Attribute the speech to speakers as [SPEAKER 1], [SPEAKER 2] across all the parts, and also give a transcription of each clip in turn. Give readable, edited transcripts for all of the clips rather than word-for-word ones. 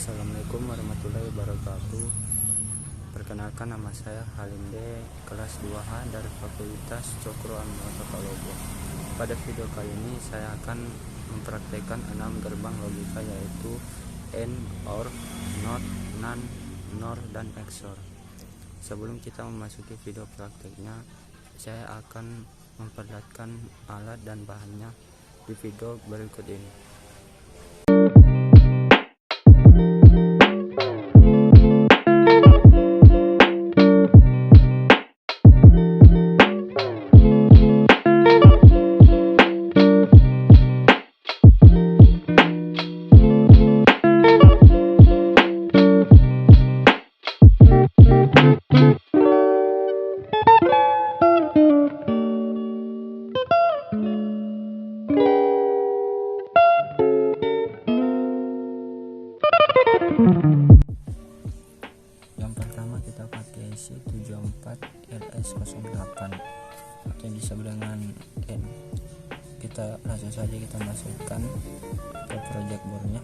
[SPEAKER 1] Assalamualaikum warahmatullahi wabarakatuh. Perkenalkan, nama saya Halinde, kelas 2H dari Fakultas Cokro Aminoto Tokologo. Pada video kali ini saya akan mempraktekkan 6 gerbang logika, yaitu AND, OR, NOT, NAND, NOR, dan XOR. Sebelum kita memasuki video prakteknya, saya akan memperlihatkan alat dan bahannya di video berikut ini. Yang pertama kita pakai IC 74LS08 atau yang disebut dengan N. Kita langsung saja kita masukkan ke project boardnya.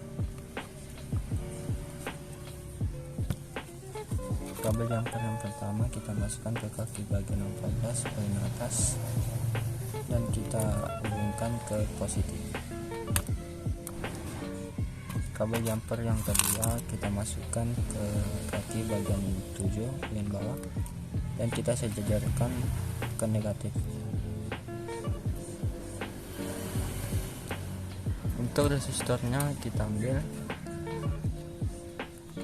[SPEAKER 1] Kabel jumper yang pertama kita masukkan ke kaki bagian 14 bagian atas dan kita hubungkan ke positif. Kabel jumper yang kedua kita masukkan ke kaki bagian 7 bagian bawah dan kita sejajarkan ke negatif. Untuk resistornya kita ambil,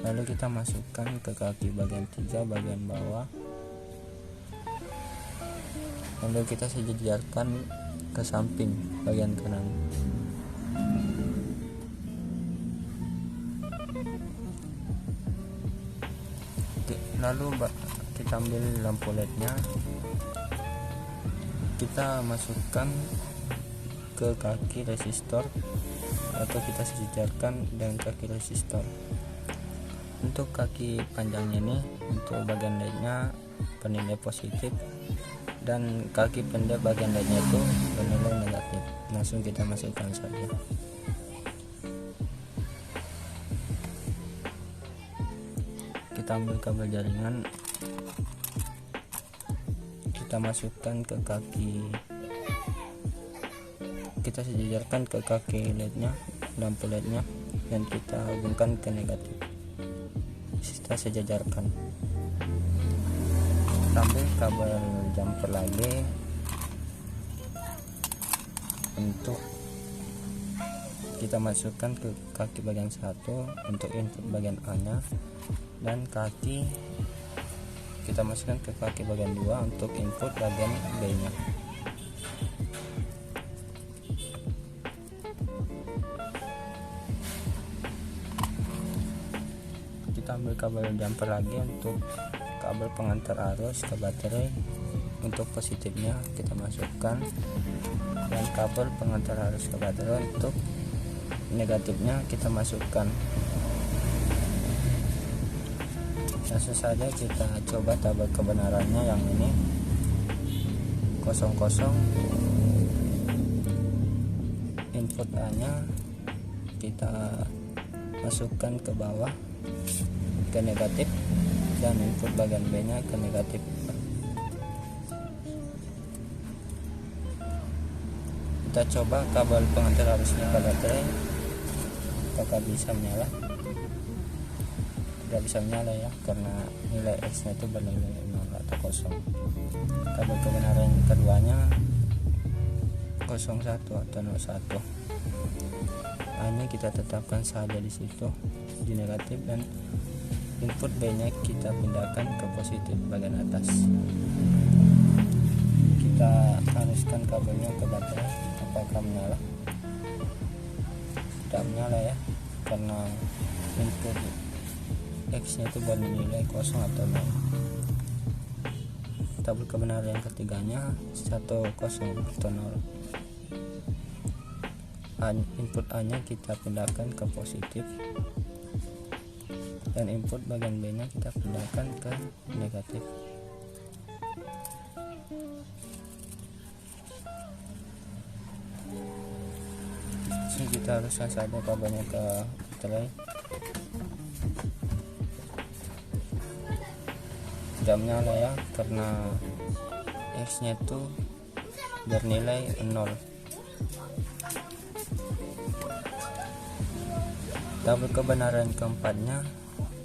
[SPEAKER 1] lalu kita masukkan ke kaki bagian 3 bagian bawah, lalu kita sejajarkan ke samping bagian kanan. Lalu kita ambil lampu LED-nya, kita masukkan ke kaki resistor atau kita sejajarkan dengan kaki resistor. Untuk kaki panjangnya ini, untuk bagian LED-nya bernilai positif dan kaki pendek bagian LED-nya itu bernilai negatif. Langsung kita masukkan saja. Kita ambil kabel jaringan, kita masukkan ke kaki, kita sejajarkan ke kaki LED-nya, lampu LED-nya, dan kita hubungkan ke negatif. Kita sejajarkan. Kita ambil kabel jumper lagi untuk kita masukkan ke kaki bagian 1 untuk input bagian A nya, dan kaki kita masukkan ke kaki bagian 2 untuk input bagian B nya. Kita ambil kabel jumper lagi untuk kabel pengantar arus ke baterai. Untuk positifnya kita masukkan, dan kabel pengantar arus ke baterai untuk negatifnya kita masukkan. Langsung saja kita coba tabel kebenarannya. Yang ini 00, input A nya kita masukkan ke bawah ke negatif, dan input bagian B nya ke negatif. Kita coba kabel pengantar arusnya ke baterai, apakah bisa menyala. Tidak bisa menyala ya, karena nilai X nya itu bernilai 0 atau kosong. Kabel kebenaran keduanya 01 atau 01. Ini kita tetapkan saja di situ di negatif, dan input B nya kita pindahkan ke positif bagian atas. Kita aruskan kabelnya ke baterai, apakah menyala. Tidak menyala ya, karena input X nya itu bernilai kosong atau 0. Tabel kebenaran yang ketiganya 10 atau 0. Input A nya kita pindahkan ke positif, dan input bagian B nya kita pindahkan ke negatif. Kita haruskan saja kabelnya ke baterai. jam nyala ya, karena X nya itu bernilai 0. Tabel kebenaran keempatnya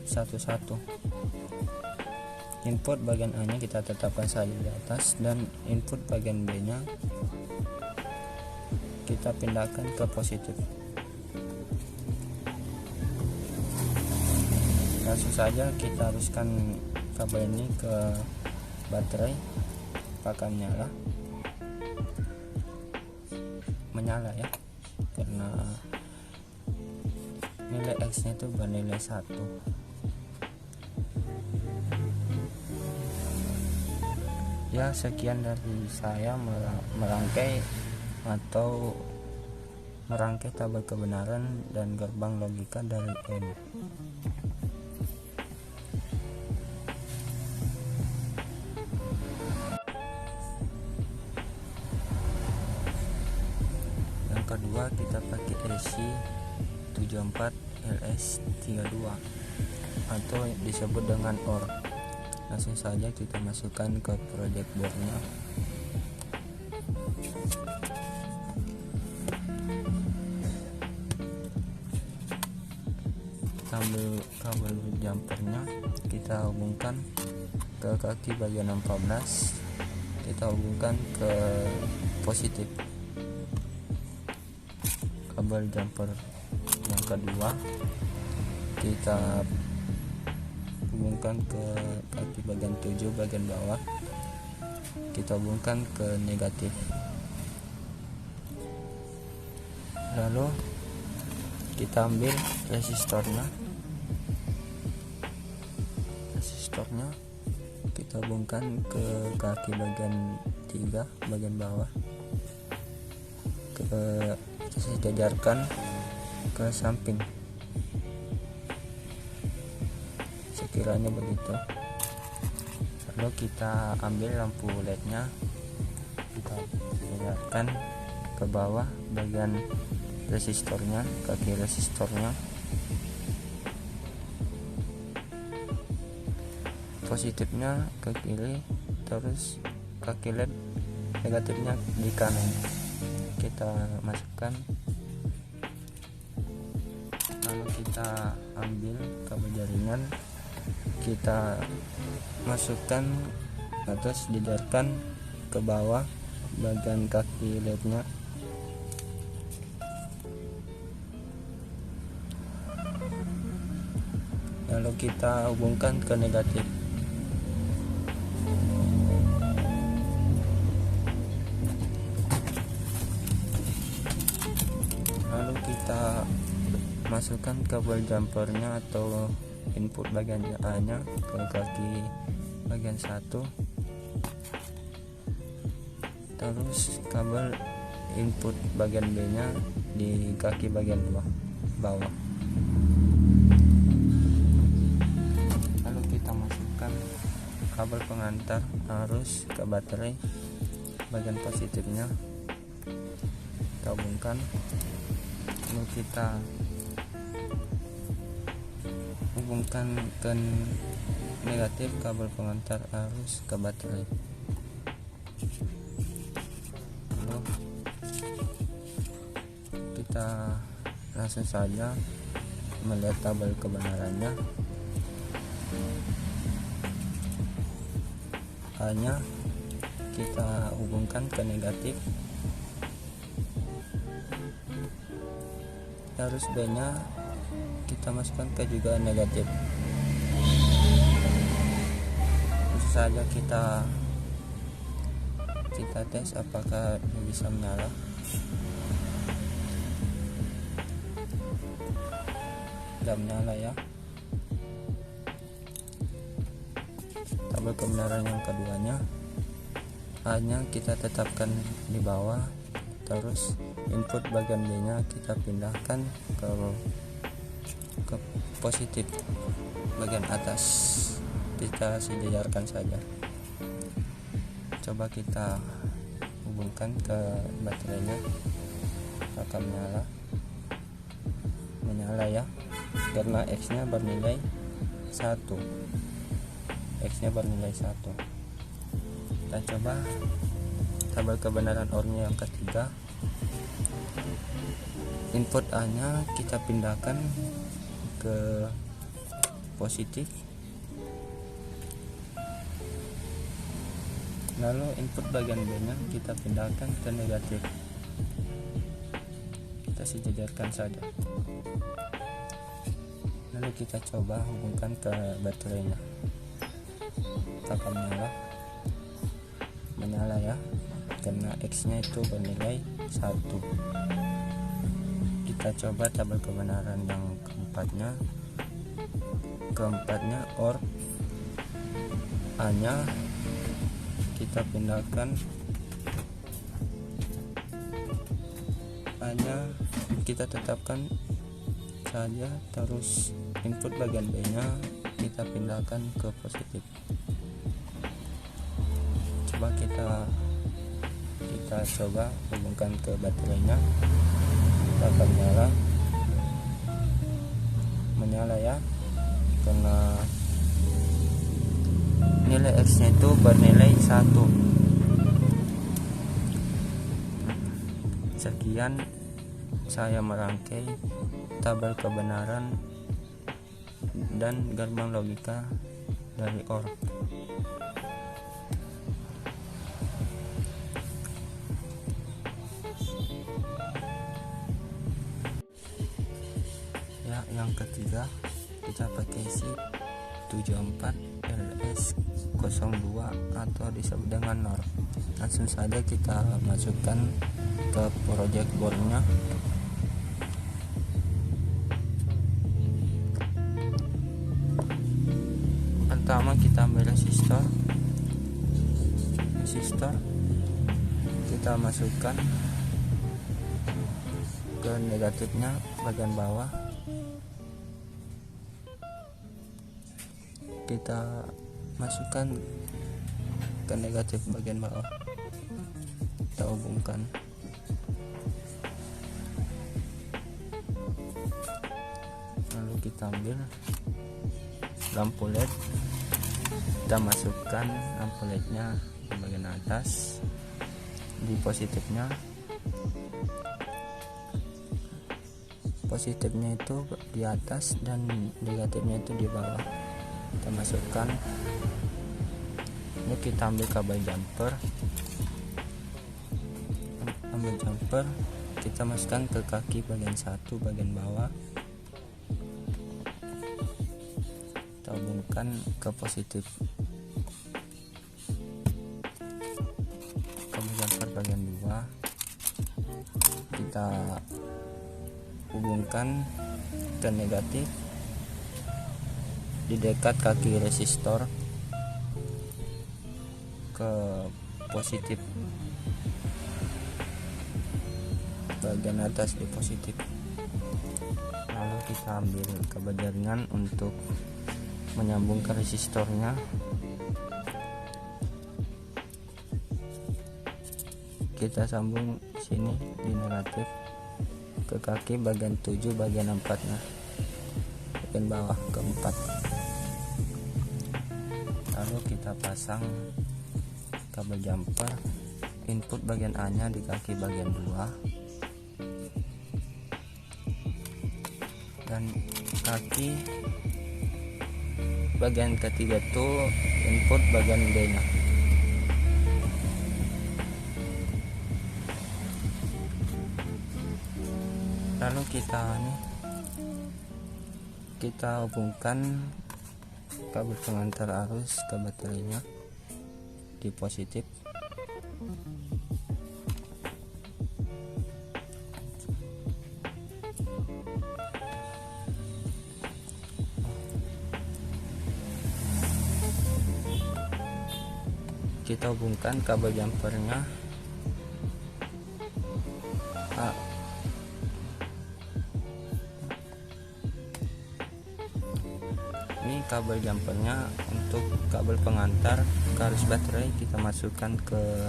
[SPEAKER 1] 11. Input bagian A nya kita tetapkan saja di atas, dan input bagian B nya kita pindahkan ke positif. Langsung saja kita haruskan kabel ini ke baterai, apakah menyala ya, karena nilai X nya itu bernilai 1. Ya, sekian dari saya merangkai tabel kebenaran dan gerbang logika dari M. Yang kedua, kita pakai RC 74 LS32 atau disebut dengan OR. Langsung saja kita masukkan ke project boardnya. Ambil kabel jumpernya, kita hubungkan ke kaki bagian 14, kita hubungkan ke positif. Kabel jumper yang kedua kita hubungkan ke kaki bagian 7 bagian bawah, kita hubungkan ke negatif. Lalu kita ambil resistornya kita hubungkan ke kaki bagian 3 bagian bawah, kita sejajarkan ke samping sekiranya begitu. Lalu kita ambil lampu LED nya, kita sejajarkan ke bawah bagian resistornya, kaki resistornya. Positifnya ke kiri, terus kaki LED negatifnya di kanan. Kita masukkan, lalu kita ambil kabel jaringan, kita masukkan atau sejajarkan ke bawah bagian kaki LED nya. Lalu kita hubungkan ke negatif. Lalu kita masukkan kabel jumpernya atau input bagian A nya ke kaki bagian 1, terus kabel input bagian B nya di kaki bagian bawah. Lalu kita masukkan kabel pengantar arus ke baterai bagian positifnya, kita hubungkan. Lalu kita hubungkan ke negatif kabel pengantar arus ke baterai. Lalu kita langsung saja melihat tabel kebenarannya. A-nya kita hubungkan ke negatif, arus B nya kita masukkan ke juga negatif. Langsung saja kita tes apakah bisa menyala. Sudah menyala ya. Tabel kebenaran yang keduanya, A nya kita tetapkan di bawah, terus input bagian B nya kita pindahkan ke positif bagian atas, kita sejajarkan saja. Coba kita hubungkan ke baterainya, akan menyala ya, karena X nya bernilai 1. X nya bernilai 1. Kita coba tabel kebenaran OR-nya yang ketiga. Input A nya kita pindahkan ke positif, lalu input bagian B nya kita pindahkan ke negatif. Kita sejajarkan saja, lalu kita coba hubungkan ke baterainya. Kita akan menyala ya, karena X nya itu bernilai 1. Kita coba tabel kebenaran yang keempatnya OR A nya kita pindahkan, A nya kita tetapkan saja, terus input bagian B nya kita pindahkan ke positif. Coba kita coba hubungkan ke baterainya. Kita akan menyala ya, karena nilai X nya itu bernilai 1. Sekian saya merangkai tabel kebenaran dan gerbang logika dari OR. Ya, yang ketiga kita pakai sheet 74 LS02 atau disebut dengan NOR. Langsung saja kita masukkan ke project boardnya. Pertama kita ambil resistor, kita masukkan ke negatifnya bagian bawah. Kita masukkan ke negatif bagian bawah, kita hubungkan. Lalu kita ambil lampu LED, kita masukkan lampu LED-nya di bagian atas, di positifnya itu di atas dan negatifnya itu di bawah. Kita masukkan. Ini kita ambil kabel jumper, kita masukkan ke kaki bagian 1 bagian bawah, kita hubungkan ke positif. Kabel jumper bagian 2 kita hubungkan ke negatif di dekat kaki resistor, ke positif bagian atas di positif. Lalu kita ambil kabel jaringan untuk menyambungkan resistornya. Kita sambung sini di negatif ke kaki bagian 7 bagian 4 nya, bagian bawah keempat. Lalu kita pasang kabel jumper, input bagian A nya di kaki bagian 2, dan kaki bagian ketiga tuh input bagian B nya. Lalu kita hubungkan kabel pengantar arus ke baterainya di positif. Kita hubungkan kabel jumpernya ini kabel jumpernya untuk kabel pengantar ke arus baterai. Kita masukkan ke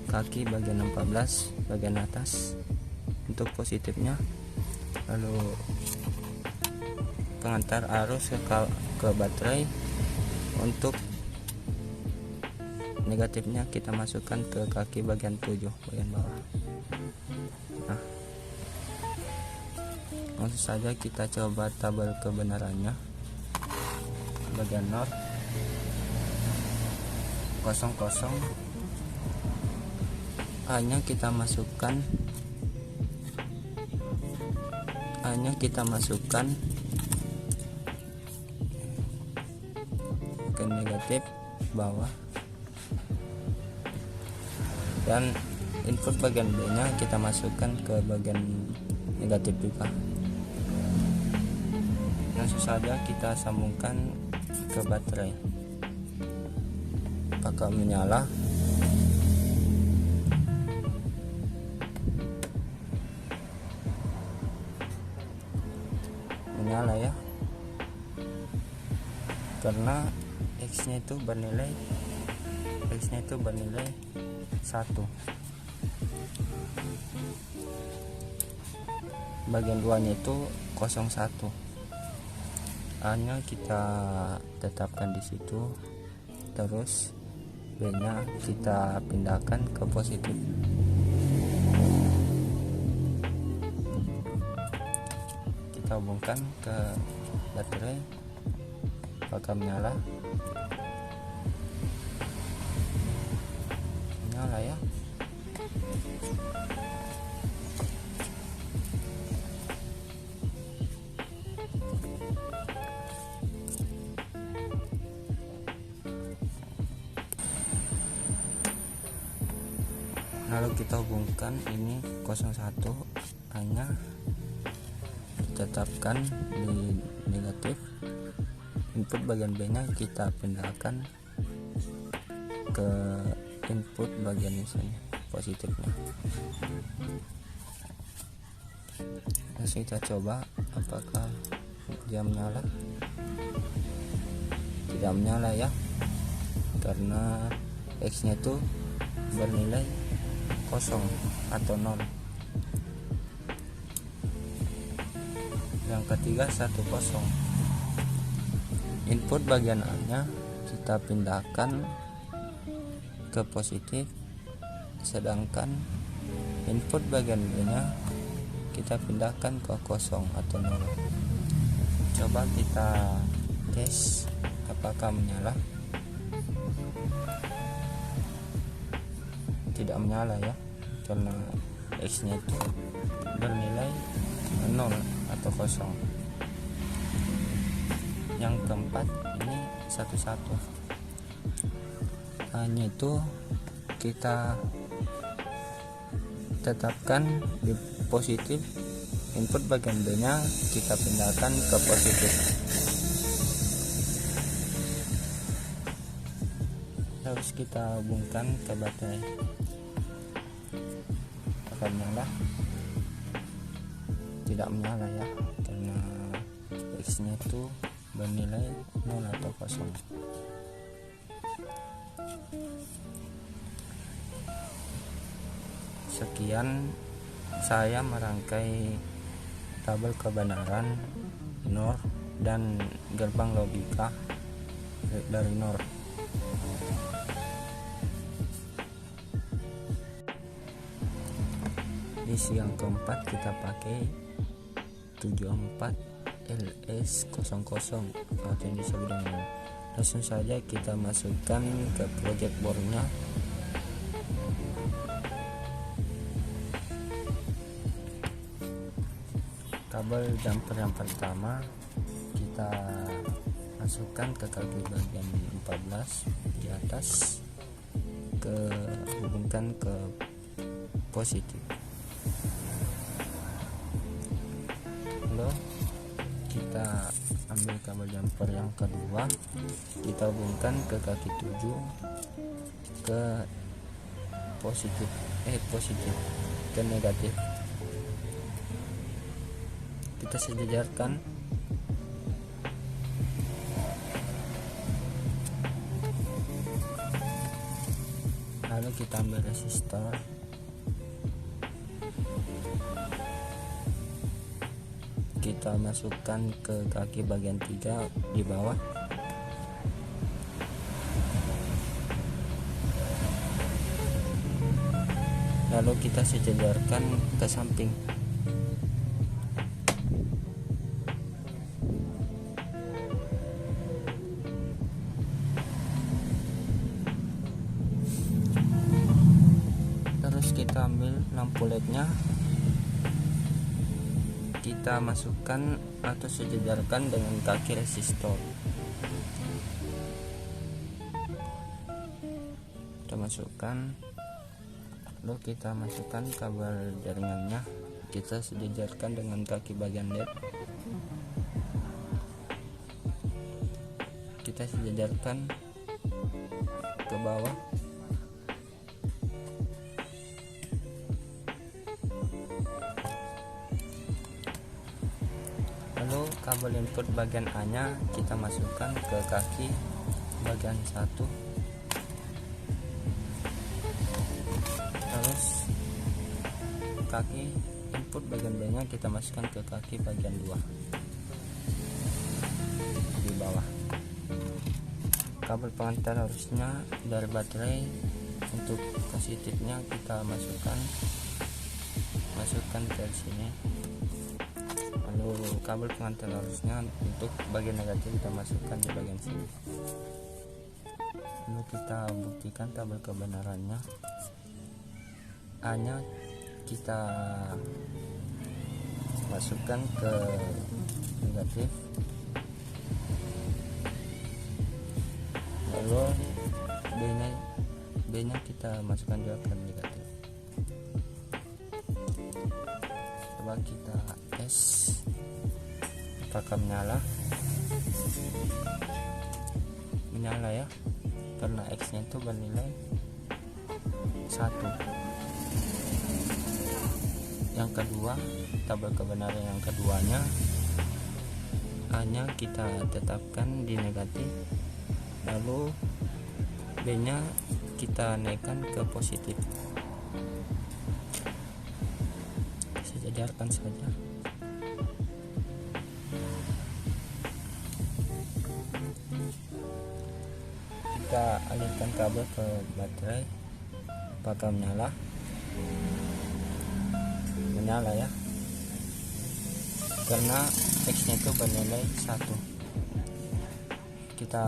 [SPEAKER 1] kaki bagian 14 bagian atas untuk positifnya, lalu pengantar arus ke baterai Untuk negatifnya kita masukkan ke kaki bagian 7 bagian bawah. Nah, langsung saja kita coba tabel kebenarannya. Bagian north 00, hanya kita masukkan ke negatif bawah, dan input bagian B nya kita masukkan ke bagian negatif juga. Langsung saja kita sambungkan ke baterai. Apakah menyala? Menyala ya, karena X nya itu bernilai 1. Bagian 2 nya itu 01. A-nya kita tetapkan di situ, terus B-nya kita pindahkan ke positif. Kita hubungkan ke baterai. Apakah menyala? Menyala ya. Lalu kita hubungkan ini 01, hanya tetapkan di negatif. Input bagian B nya kita pindahkan ke input bagian misalnya positifnya. Langsung kita coba apakah dia menyala. Tidak menyala ya, karena X nya itu bernilai 0 atau 0. Yang ketiga 10. Input bagian A nya kita pindahkan ke positif, sedangkan input bagian B nya kita pindahkan ke 0 atau 0. Coba kita tes apakah menyala. Tidak menyala ya, karena X nya itu bernilai 0 atau 0. Yang keempat ini 11, hanya itu kita tetapkan di positif. Input bagian B nya kita pindahkan ke positif. Terus kita hubungkan ke baterai. Akan menyala? Tidak menyala ya, karena X nya itu bernilai 0 atau 0. Sekian saya merangkai tabel kebenaran NOR dan gerbang logika dari NOR. Isi yang keempat kita pakai 74 LS00 atau yang disebut dengan. Langsung saja kita masukkan ke project boardnya. Kabel jumper yang pertama kita masukkan ke kaki bagian 14 di atas, hubungkan ke positif. Lalu kita ambil kabel jumper yang kedua, kita hubungkan ke kaki 7 ke positif ke negatif. Kita sejajarkan. Lalu kita ambil resistor, kita masukkan ke kaki bagian 3 di bawah. lalu kita sejajarkan ke samping. Terus kita ambil lampu LED-nya, kita masukkan atau sejajarkan dengan kaki resistor. Kita masukkan, lalu kita masukkan kabel jaringannya, kita sejajarkan dengan kaki bagian LED. Kita sejajarkan ke bawah. Lalu kabel input bagian A nya kita masukkan ke kaki bagian 1. Terus kaki input bagian B nya kita masukkan ke kaki bagian 2 di bawah. Kabel pengantar arusnya dari baterai, untuk positifnya kita masukkan ke sini. Lalu kabel pengantar arusnya untuk bagian negatif kita masukkan di bagian sini. Lalu kita buktikan tabel kebenarannya. A nya kita masukkan ke negatif, lalu B nya kita masukkan juga ke negatif. Coba kita tes apakah menyala ya, karena X nya itu bernilai 1. Yang kedua, tabel kebenaran yang keduanya, A nya kita tetapkan di negatif, lalu B nya kita naikkan ke positif. Sejajarkan saja. Kita alirkan kabel ke baterai, apakah menyala ya, karena X nya itu bernilai 1. Kita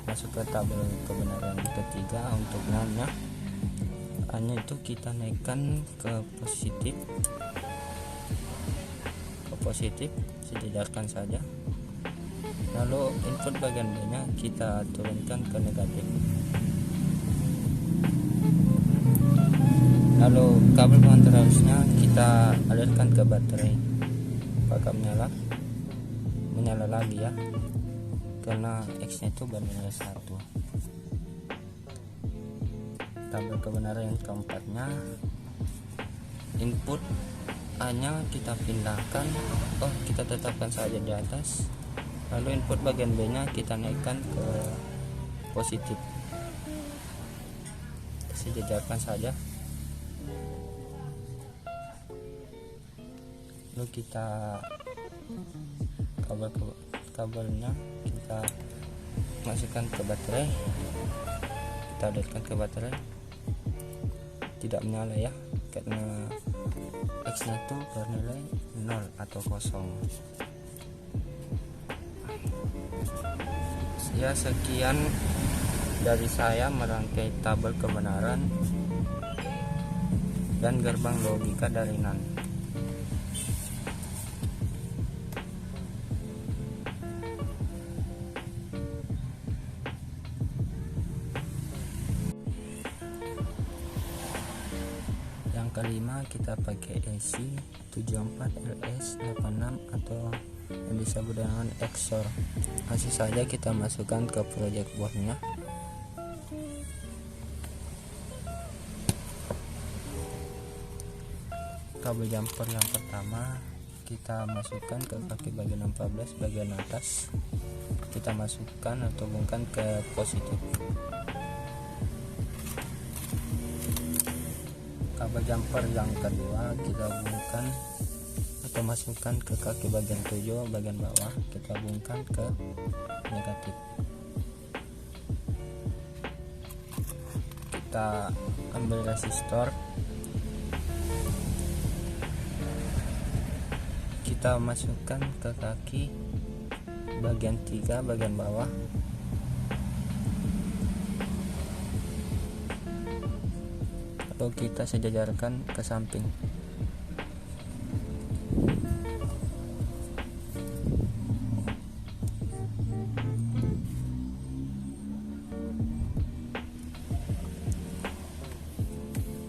[SPEAKER 1] masuk ke tabel kebenaran ketiga. Untuk A nya itu kita naikkan ke positif, sejajarkan saja. Lalu input bagian B nya kita turunkan ke negatif. Lalu kabel pengantar arusnya kita alirkan ke baterai, apakah menyala lagi ya, karena X nya itu bernilai 1. Tabel kebenaran yang keempatnya, input A nya kita pindahkan, kita tetapkan saja di atas, lalu input bagian B nya kita naikkan ke positif. Sejajarkan saja. Lalu kita kabelnya kita masukkan ke baterai, kita alirkan ke baterai, tidak menyala ya, karena X nya itu bernilai 0 atau kosong. Ya, sekian dari saya merangkai tabel kebenaran dan gerbang logika dari NAND. Yang kelima, kita pakai AC 74LS86 atau yang disebut dengan XOR. Langsung saja kita masukkan ke project boardnya. Kabel jumper yang pertama kita masukkan ke kaki bagian 14 bagian atas, kita masukkan atau hubungkan ke positif. Kabel jumper yang kedua kita hubungkan atau masukkan ke kaki bagian 7 bagian bawah, kita hubungkan ke negatif. Kita ambil resistor, kita masukkan ke kaki bagian 3 bagian bawah. Lalu kita sejajarkan ke samping.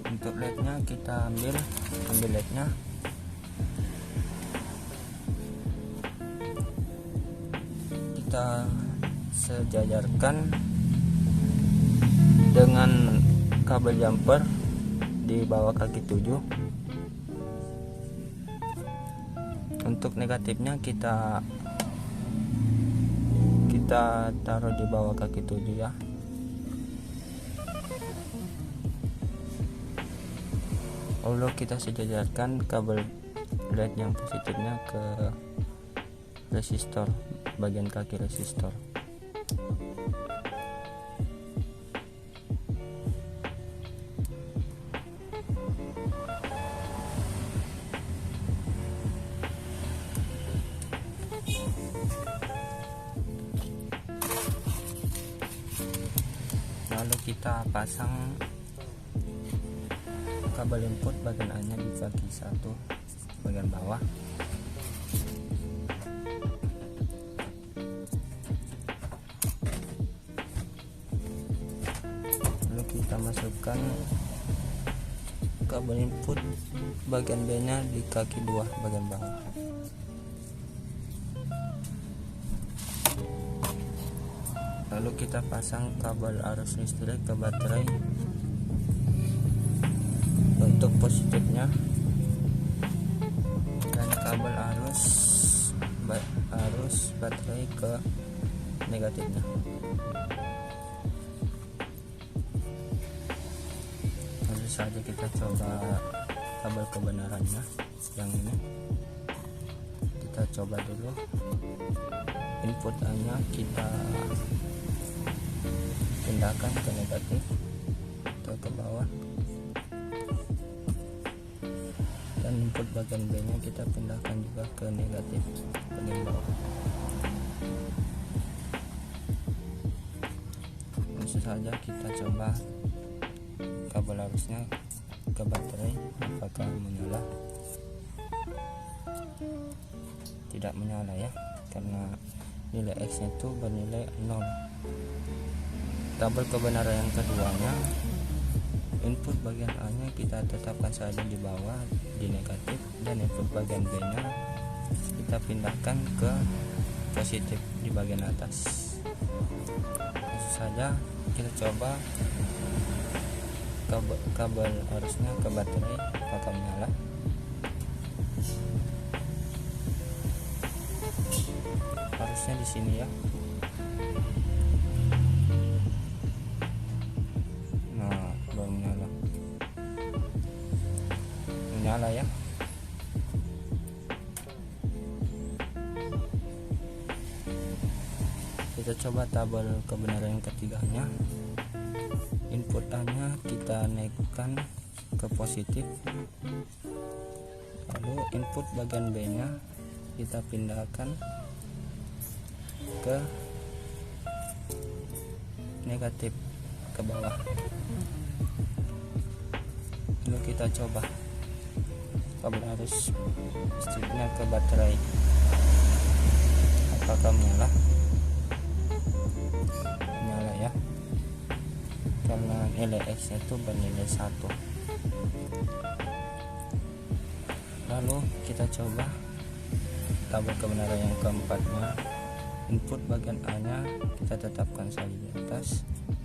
[SPEAKER 1] Untuk lednya kita ambil lednya. Kita sejajarkan dengan kabel jumper di bawah kaki 7. Untuk negatifnya kita taruh di bawah kaki 7 ya. Lalu kita sejajarkan kabel led yang positifnya ke resistor, bagian kaki resistor. Lalu kita pasang kabel input bagian A-nya di kaki 1 bagian bawah. Lalu kita masukkan kabel input bagian B-nya di kaki 2 bagian bawah. Lalu kita pasang kabel arus listrik ke baterai. Untuk positifnya dan kabel arus baterai ke negatifnya. Lalu saja kita coba kabel kebenarannya. Yang ini kita coba dulu. Input A nya kita pindahkan ke negatif atau ke bawah, dan input bagian B nya kita pindahkan juga ke negatif bagian bawah. Langsung saja kita coba kabel arusnya ke baterai, apakah menyala. Tidak menyala ya, karena nilai X nya itu bernilai 0. Kabel kebenaran yang keduanya, input bagian A nya kita tetapkan saja di bawah di negatif, dan input bagian B nya kita pindahkan ke positif di bagian atas. Langsung saja kita coba kabel arusnya ke baterai, apakah menyala. Harusnya di sini ya. Nah, baru menyala ya. Kita coba tabel kebenaran yang ketiganya. Input A nya kita naikkan ke positif, lalu input bagian B nya kita pindahkan ke negatif ke bawah. Lalu kita coba kabel arus listriknya ke baterai, apakah menyala. Menyala ya, karena nilai X nya itu bernilai 1. Lalu kita coba tabel kebenaran yang keempatnya. Input bagian A nya kita tetapkan saja di atas,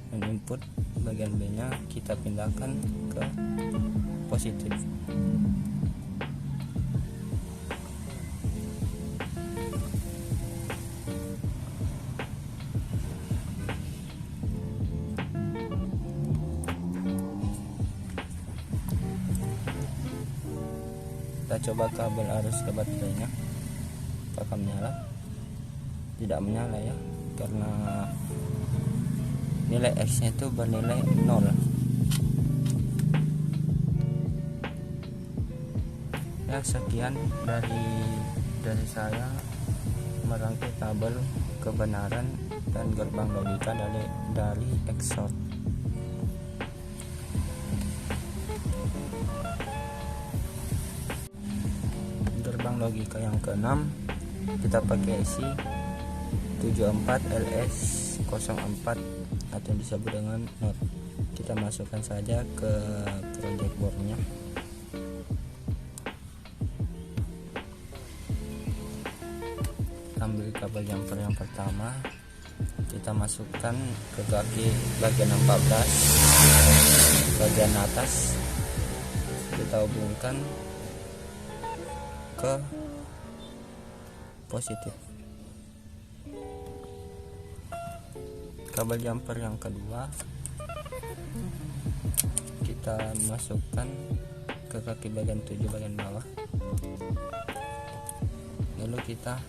[SPEAKER 1] dan input bagian B nya kita pindahkan ke positif. Kita coba kabel arus ke baterainya, apakah menyala. Tidak menyala ya, karena nilai X nya itu bernilai 0. Ya, sekian dari dari saya merangkai tabel kebenaran dan gerbang logika dari EXOR. Gerbang logika yang keenam kita pakai IC 74LS04 atau yang disebut dengan NOT. Kita masukkan saja ke project boardnya. Ambil kabel jumper yang pertama, kita masukkan ke kaki bagian 14 bagian atas, kita hubungkan ke positif. Kabel jumper yang kedua kita masukkan ke kaki bagian 7 bagian bawah, lalu kita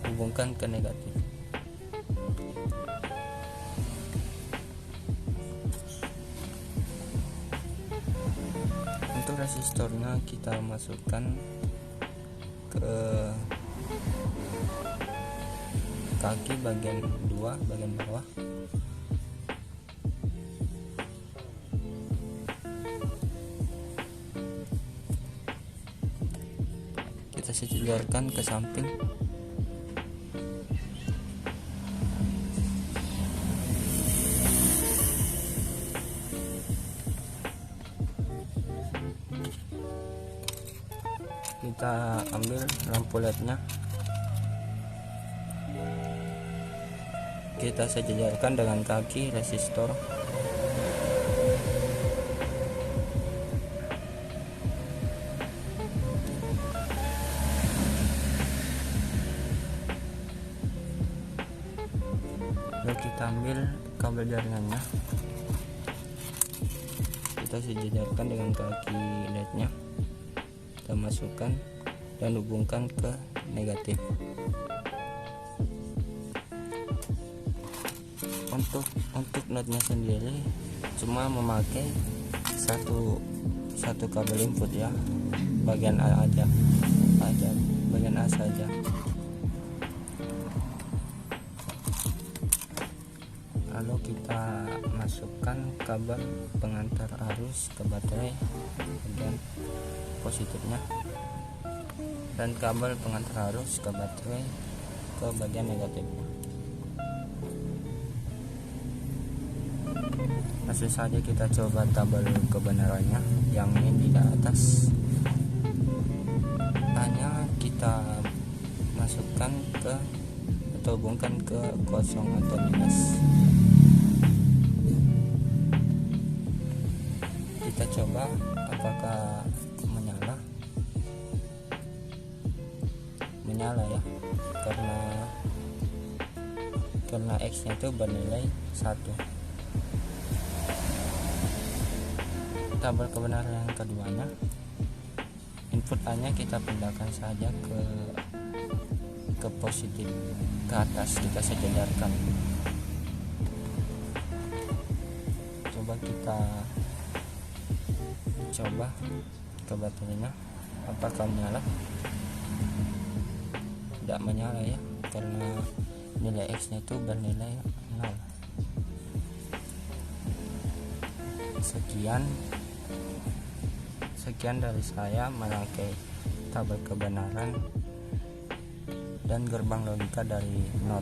[SPEAKER 1] hubungkan ke negatif. Untuk resistornya kita masukkan ke kaki bagian 2 bagian bawah, kita sejajarkan ke samping. Kita ambil lampu LED-nya, kita sejajarkan dengan kaki resistor. Lalu kita ambil kabel jaringannya, kita sejajarkan dengan kaki LED-nya, kita masukkan dan hubungkan ke negatif. Untuk notnya sendiri cuma memakai satu kabel input ya, bagian A aja bagian A saja. Lalu kita masukkan kabel pengantar arus ke baterai bagian positifnya, dan kabel pengantar arus ke baterai ke bagian negatifnya. Langsung saja kita coba tabel kebenarannya yang ini di atas. Hanya kita masukkan ke atau hubungkan ke kosong atau minus. Kita coba apakah menyala ya, karena X nya itu bernilai 1. Tabel kebenaran yang keduanya, input A nya kita pindahkan saja ke positif, ke atas, kita sejajarkan. Kita coba ke baterainya apakah menyala. Tidak menyala ya, karena nilai X nya itu bernilai 0. Sekian dari saya merangkai tabel kebenaran dan gerbang logika dari NOT.